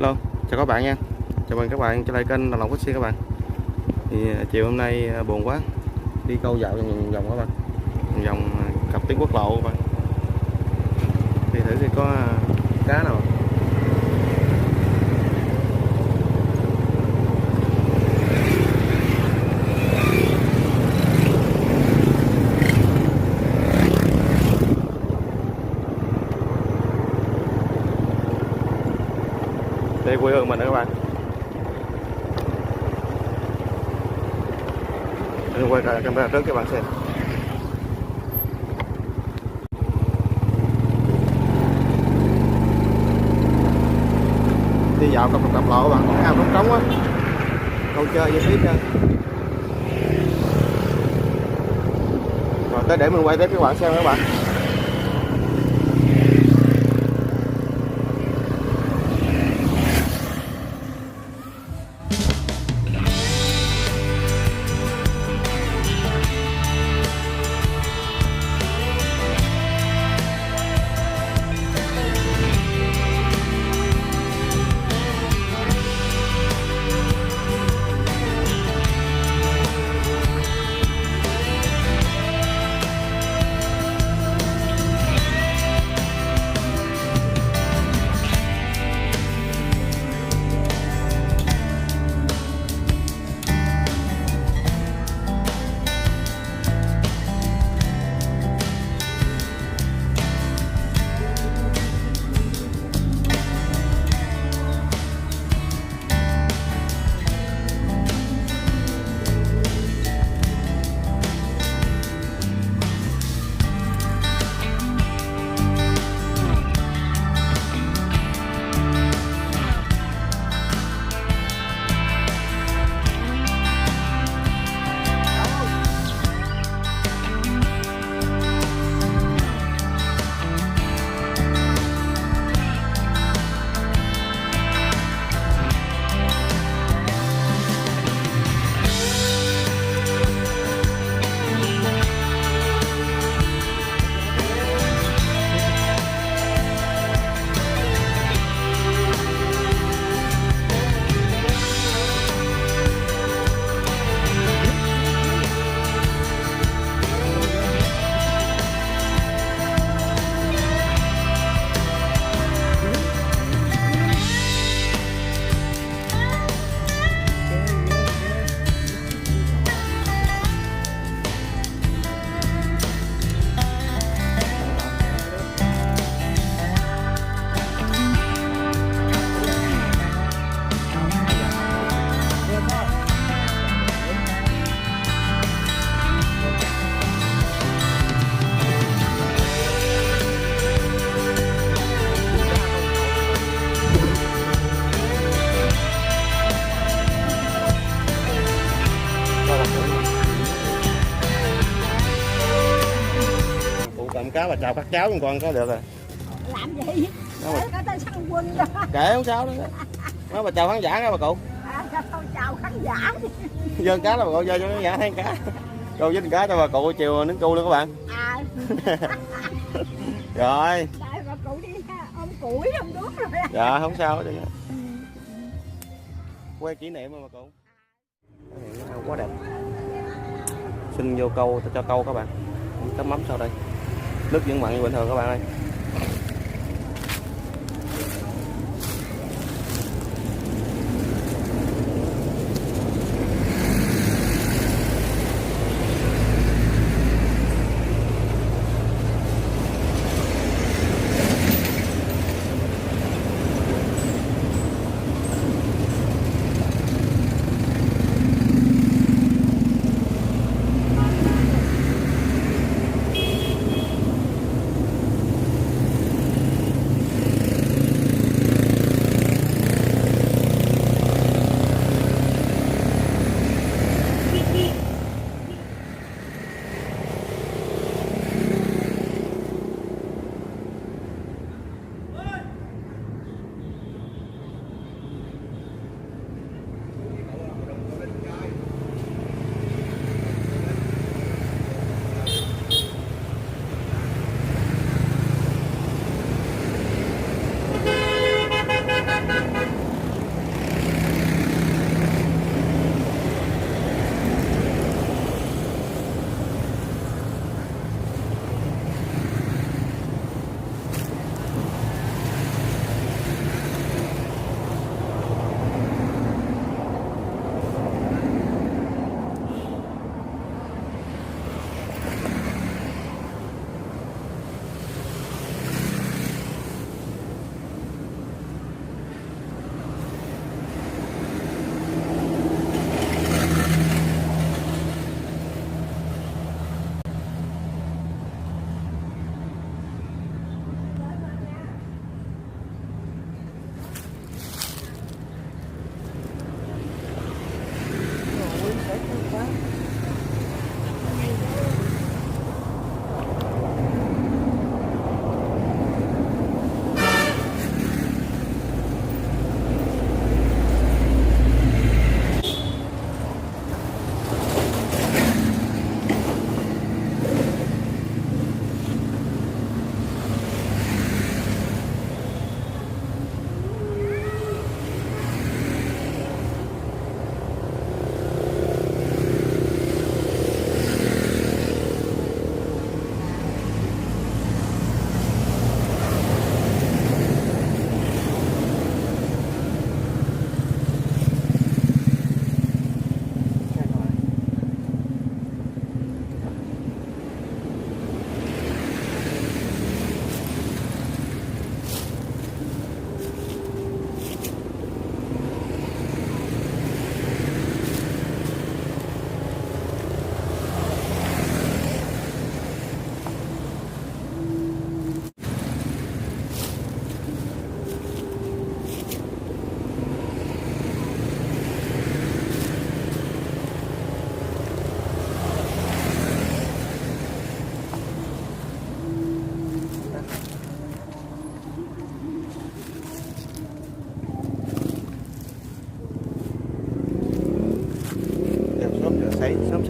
Hello, chào các bạn nha. Chào mừng các bạn trở lại kênh Đồng Lòng Fishing các bạn. Thì chiều hôm nay buồn quá, đi câu dạo vòng vòng các bạn, vòng cặp tuyến quốc lộ các bạn. Thì thử xem có cá nào. Đây quê hương mình đó các bạn. Mình quay camera trước các bạn xem. Đi dạo cặp lộ các bạn, cái ao trống trống á, câu chơi với tiếp nha. Rồi tới để mình quay tiếp các bạn xem các bạn. Cầm cá và chào các cháu con có được rồi. Làm gì? Có tới săn quân đó. Kệ không sao đó. Nó mà chào khán giả nha bà cụ. Thôi chào khán giả. Dơ cá là bà cụ dơ cho khán giả thấy cá. Câu dính cá cho bà cụ chiều nướng cu luôn các bạn. Rồi. Đại bà cụ đi ôm củi không đuốc rồi. Dạ không sao hết. Quay kỷ niệm mà bà cụ. Quá đẹp. Xin vô câu cho câu các bạn. Tấm mắm sau đây. Nước vẫn mặn như bình thường các bạn ơi.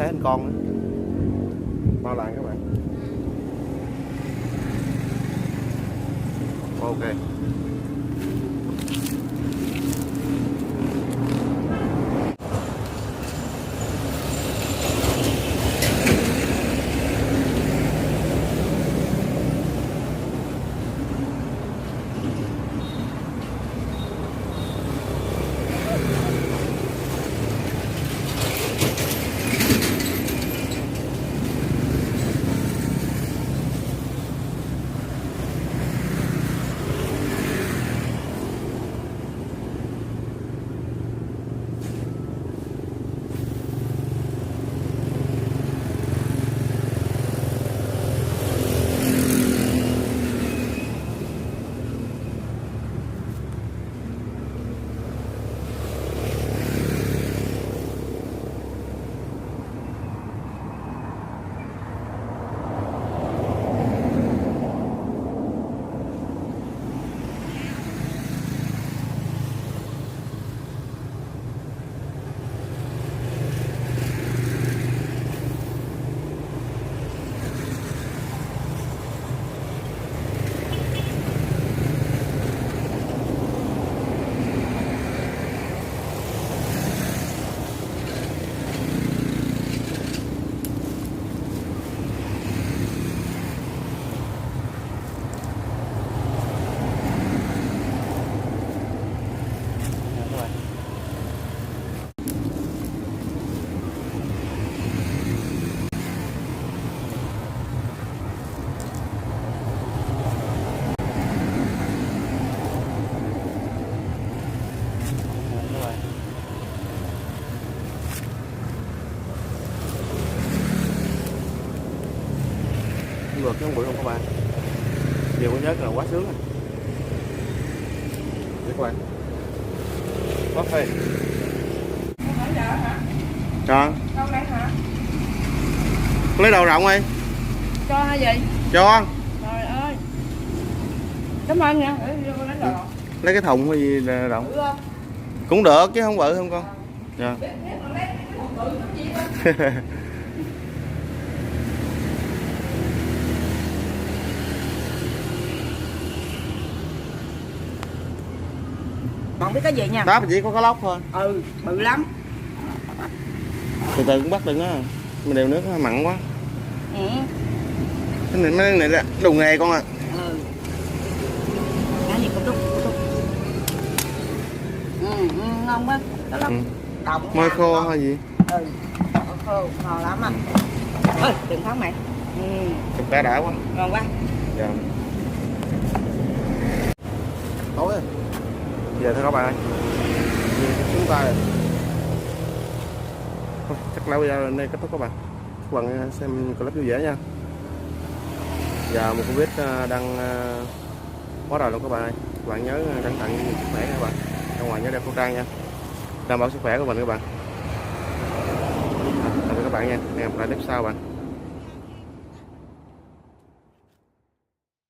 hơn con nữa. Bao làng các bạn. Ok. Ngược cái không bự không các bạn. Điều có nhớ là quá sướng rồi. Để các bạn. Coffee. Cho. Con đây hả? Lấy đầu rộng đi. Cho hay gì? Cho. Trời ơi. Cảm ơn nha. Lấy cái thùng hay gì là rộng. Được không? Cũng được chứ không bự không con. Dạ. Còn biết cái gì nha? Đó chỉ có cái lóc thôi. Ừ, bự lắm. Từ từ cũng bắt đừng á. Mình đều nước nó mặn quá. Ừ. Cái này là đồ nghề con à. Ừ. Cái gì cũng đúc. Ngon quá. Đó lắm. Đồng. Môi khô hay gì? Ừ. Khô, ngon lắm à. Ơi, đừng phóng mày. Chụp cá đã quá. Ngon quá. Dạ. Tối rồi. Giờ thôi các bạn ơi. Chúng ta rồi. Thôi, chắc lâu giờ đây kết thúc các bạn. Các bạn xem clip vui vẻ nha. Giờ một Covid đang quá rồi luôn các bạn ơi. Các bạn nhớ cẩn thận sức khỏe các bạn. Ra ngoài nhớ đeo khẩu trang nha. Đảm bảo sức khỏe của mình các bạn. Tạm biệt các bạn nha. Hẹn gặp lại clip sau bạn.